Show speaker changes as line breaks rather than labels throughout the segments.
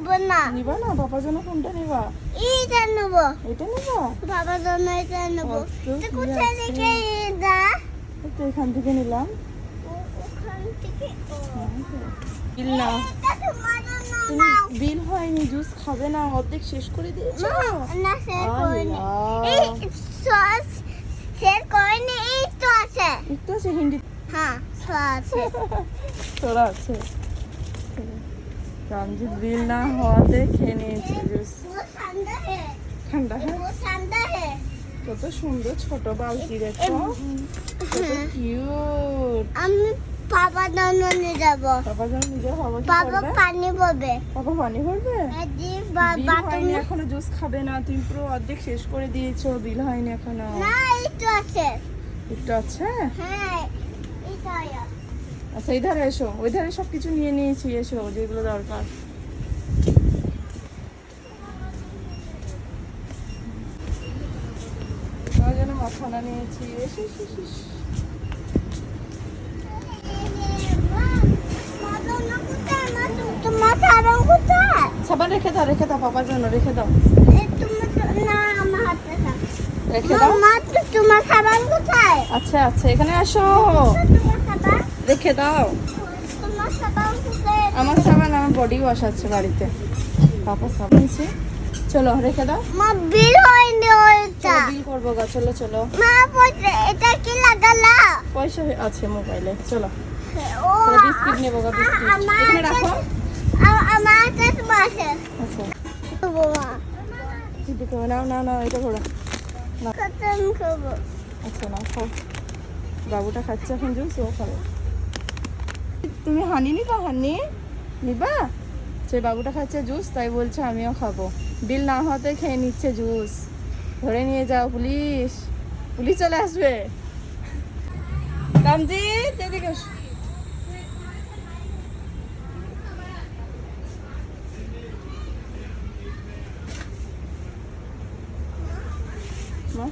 নেবো না।
নিবা না? বাবার জন্য কোনটা নিবা?
এটা নেবো।
এটা নিবা?
বাবার জন্য এটা নেবো।
কত
তো
কি
কোথায়
আছে?
থেকে এটা?
তো এখান থেকে নিলাম।
ওখান থেকে
বিল না,
এটা তোমার জন্য
তুমি
নাও।
বিল হয়নি, জুস খাবে না, অর্ধেক শেষ করে দিয়েছো।
না শেয়ার করিনি।
আল্লাহ।
এই সস শেয়ার করিনি, এই তো আছে।
একটু আছে হিন্দি
হ্যাঁ সস আছে।
তোরা আছে। রামজিৎ বিল না হওয়াতে খেয়ে নিয়েছে জুস।
वो ठंडा है,
ঠান্ডা, হ্যাঁ।
वो ठंडा है।
কত সুন্দর ছোট বালতি দেখো, কত কিউট।
আমি বাবা জন্য নিয়ে যাবো।
বাবা যেন নিজের বাবা কি
বাবা
করবে?
পানি পাবে।
বাবা পানি ভরবে? বিল
বাবা
হয়নি
তুমি
এখনো, জুস খাবে না, তুমি পুরো অর্ধেক শেষ করে দিয়েছো, বিল হয়নি এখনো।
না এই তো আছে।
একটু আছে।
হ্যাঁ এই তো আছে।
আচ্ছা এই ধারে এসো, ওই ধারে সবকিছু নিয়ে নিয়েছি, এসো যেগুলো দরকার। তোমার জন্য মাখানা নিয়েছি, এসো এসো এসো, এসো।
মা জন্য কোথায়? তোমার সাবান কোথায়?
সাবান রেখে দাও, রেখে দাও, বাবার জন্য রেখে দাও,
না আমার হাতে থাক।
রেখে দাও।
মা তোমার সাবান কোথায়?
আচ্ছা আচ্ছা এখানে আসো,
তোমার সাবান,
রেখে দাও।
তোমার সাবান কোথায়?
আমার সাবান, আমার বডি ওয়াশ আছে বাড়িতে, পাপা সাবান আছে। চলো রেখে দাও,
মা বিল হয়নি ওইটা।
বিল করবো গা, চলো চলো।
মা পয়সা এটা কি লাগালা?
পয়সা আছে মোবাইলে, চলো।
ও
চলো, বিস্কিট নেবো গা, বিস্কিট এখানে রাখো।
আমার কাছে আছে।
আচ্ছা
বাবা
দিদি করো, নাও নাও নাও, এটা করো।
খতম করব।
আচ্ছা না খাও, বাবুটা খাচ্ছে এখন জুস, ও খাবে। তুমি হানি নিবা? হানি নিবা? সে বাবুটা খাচ্ছে জুস, তাই বলছে আমিও খাবো। বিল না হতে খেয়ে নিচ্ছে জুস, ধরে নিয়ে যাও, পুলিশ, পুলিশ চলে আসবে। রামজিৎ এদিকে এসো। মা,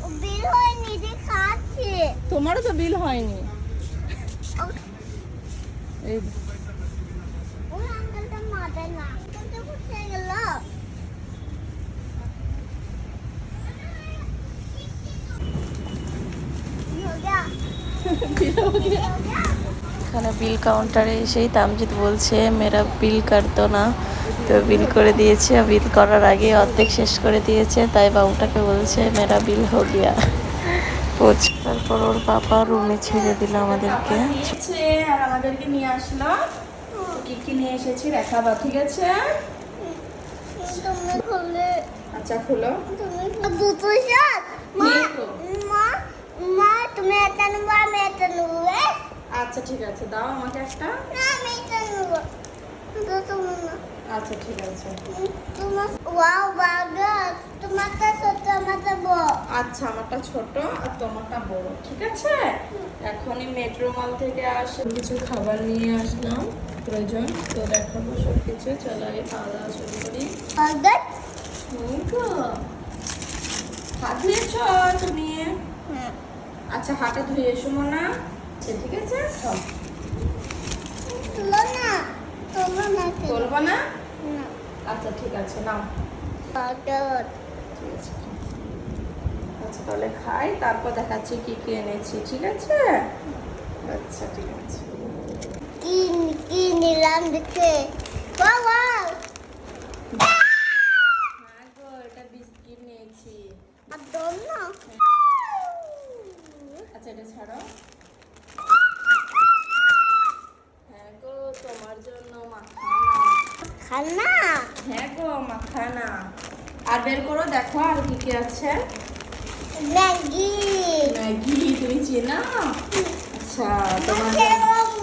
ও বিল হয়নি যে খাচ্ছে।
তোমারও তো বিল হয়নি। এই
ওই আঙ্কেলটা মাথা না কিন্তু কোথায় গেল? हो गया
এখানে বিল কাউন্টারে এসেই তামজিৎ বলছে মেরা বিল কর দো না, তো বিল করে দিয়েছে। বিল করার আগে অর্ধেক শেষ করে দিয়েছে, তাই বাবুটাকে বলছে মেরা বিল হো গিয়া। তারপর ওর পাপা রুমে ছেড়ে দিল আমাদেরকে।
আর আমাদেরকে নিয়ে আসলো, কি কি নিয়ে এসেছি দেখাবা, ঠিক আছে?
তুমি খুলে
আচ্ছা খুলো।
তুমি দুটো শাক মা
নিয়ে তো।
মা মা তুমি এটা নেবো আমি এটা নেবো
আচ্ছা ঠিক আছে, দাও আমাকে একটা।
না আমি এটা নেবো তুমি না
আচ্ছা ঠিক আছে।
তোমার ওয়াও বার্গার তোমারটা ছোট আমারটা বড়
আচ্ছা আমারটা ছোট আর তোমারটা বড়, ঠিক আছে? এখনই মেট্রো মল থেকে আসে কিছু খাবার নিয়ে আসলাম প্রয়োজন, তো দেখাবো সব কিছু। চলো আগে খাওয়া দাওয়া শুরু করি।
বার্গার
হাত ধুয়েছ তুমি? আচ্ছা হাতে ধুয়ে এসো না। আচ্ছা ঠিক আছে, চল।
তুলো না
বলবো না?
না
আচ্ছা ঠিক আছে, নাও।
বার্গার
ঠিক আছে, আচ্ছা তাহলে খাই, তারপর দেখাচ্ছি কি কি এনেছি, ঠিক আছে? আচ্ছা ঠিক আছে।
কি কি নিলাম দেখে ওয়াও ওয়াও
হ্যাঁ গো, এটা বিস্কিট নিয়েছি।
আর দম না
আচ্ছা এটা ছাড়ো। হ্যাঁ গো, তোমার জন্য মাখানা।
খানা
হ্যাঁ গো মাখানা। আর বের করো, দেখো আর কি কি আছে।
ম্যাগি
ম্যাগি তুমি চেনা? আচ্ছা তোমার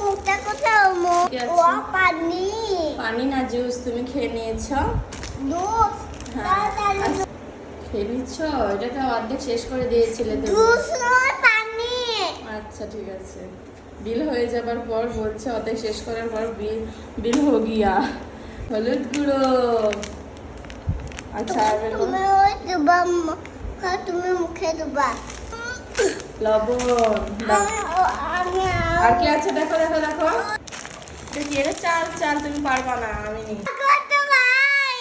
মুখটা কোথাও মুখ
কি আছে?
ও পানি
পানি না জুস, তুমি খেয়ে নিয়েছো?
দুধ
হ্যাঁ। আচ্ছা, খেয়ে নিচ্ছ? এটা তো অর্ধেক শেষ করে দিয়েছিলে তুমি।
জুস নয় পানি
আচ্ছা ঠিক আছে। বিল হয়ে যাবার পর বলছে অর্ধেক শেষ করার পর বিল হো গিয়া। হলুদ গুঁড়ো। আচ্ছা আর বের করো।
তুমি ওই দুবা তুমি মুখে দুবা
লবণ দাও।
আমি
আর কি আছে দেখো দেখো দেখো। দেখি এটা চাল চাল তুমি পারবা না, আমি নিই।
কত ভাই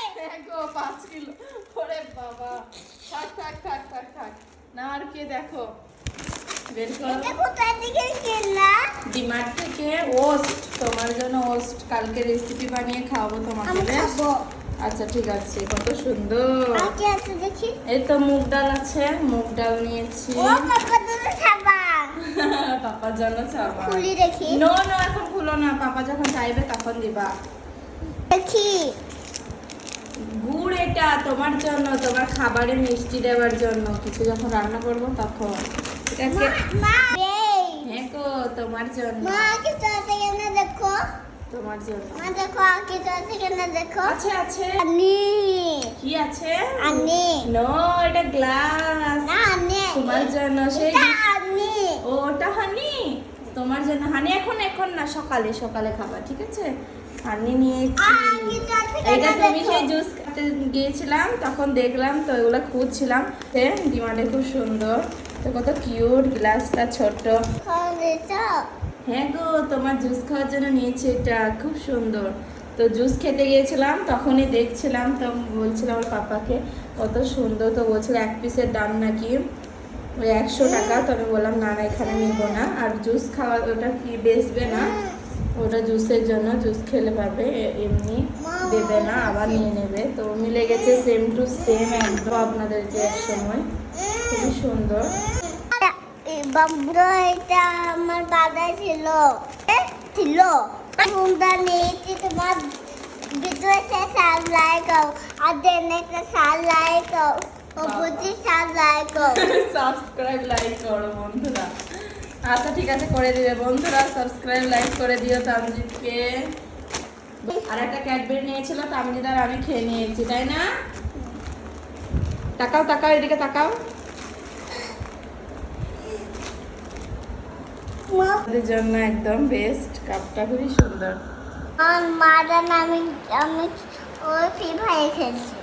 5 কিলো। ওরে বাবা, থাক থাক থাক থাক থাক না। আর কে দেখো বের করো।
এটা কোথায় থেকে কিনলা?
ডিমার্ট থেকে ওস্ট, তোমার জন্য ওস্ট কালকে রেসিপি বানিয়ে খাওয়াবো তোমাকে।
আমি
বেশ?
খাবো।
আচ্ছা ঠিক আছে, কত সুন্দর।
আগে আছে দেখি।
এই তো মুগ ডাল আছে, মুগ ডাল নিয়েছি।
ও পাপা তুমি খাবা?
পাপার জন্য চাবা।
খুলি দেখি।
নো নো, এখন খুলো না, পাপা যখন চাইবে তখন দিবা।
দেখি।
গুড় এটা তোমার জন্য, তোমার খাবারে মিষ্টি দেওয়ার জন্য, কিছু যখন রান্না করবো তখন। এটাকে
মা এই
হ্যাঁ গো, তোমার জন্য,
মা কি চাতে কেন দেখো?
তোমার জন্য।
মা দেখো আগে চাতে কেন দেখো?
আছে আছে।
আনি
কি আছে?
আনি
নো, এটা গ্লাস।
না আনি
তোমার জন্য। সেই
এটা আনি
ও, ওটা হানি তোমার জন্য। হানি এখন এখন না, সকালে সকালে খাবা, ঠিক আছে? হানি নিয়েছি।
আগে চাতে কেন
এটা তুমি
দেখো?
সেই জুস খাতে গিয়েছিলাম তখন দেখলাম, তো এগুলো খুঁজছিলাম। ডিমান্ডে খুব সুন্দর, তো কত কিউট গ্লাসটা, ছোট।
খাওয়া
হ্যাঁ গো, তোমার জুস খাওয়ার জন্য নিয়েছি, এটা খুব সুন্দর। তো জুস খেতে গিয়েছিলাম, তখনই দেখছিলাম, তো বলছিলাম আমার পাপাকে কত সুন্দর, তো বলছিল 1 পিসের দাম নাকি ওই 100 টাকা। তো আমি বললাম না না, এখানে নিব না। আর জুস খাওয়া ওটা কি বেচবে না, ওটা জুসের জন্য, জুস খেলে পাবে, এমনি দেবে না, আবার নিয়ে নেবে। তো মিলে গেছে সেম টু সেম, একদম আপনাদের যে এক সময়। খুবই সুন্দর।
বাবুরা এটা আমার দাদা ছিল ছিল তোমরা নিয়েছি তোমার ভিতরে সাল লাগাও আর দেন একটা সাল লাগাও ও বুঝি সাল লাগাও
সাবস্ক্রাইব লাইক করো বন্ধুরা। আচ্ছা ঠিক আছে, করে দিবে বন্ধুরা, সাবস্ক্রাইব লাইক করে দিও তামজিৎকে। আর একটা ক্যাডবেরি নিয়েছিল তামজিৎ আর আমি খেয়ে নিয়েছি, তাই না? তাকাও তাকাও, এদিকে তাকাও। আমাদের জন্য একদম বেস্ট, কাপটা খুবই সুন্দর।
আমার মাদান আমি আমি ওই ফ্রি ফায়ার খেলছি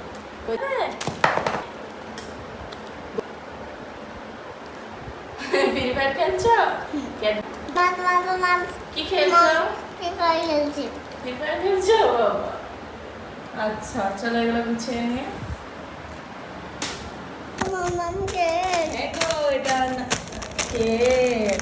ফ্রি ফায়ার খেলছো? কি খেলছো?
ফ্রি ফায়ার খেলছি
ফ্রি ফায়ার খেলছো? বাবা, আচ্ছা চলো এগুলো গুছিয়ে নিয়ে।
মামাকে
দেখো এটা কেক।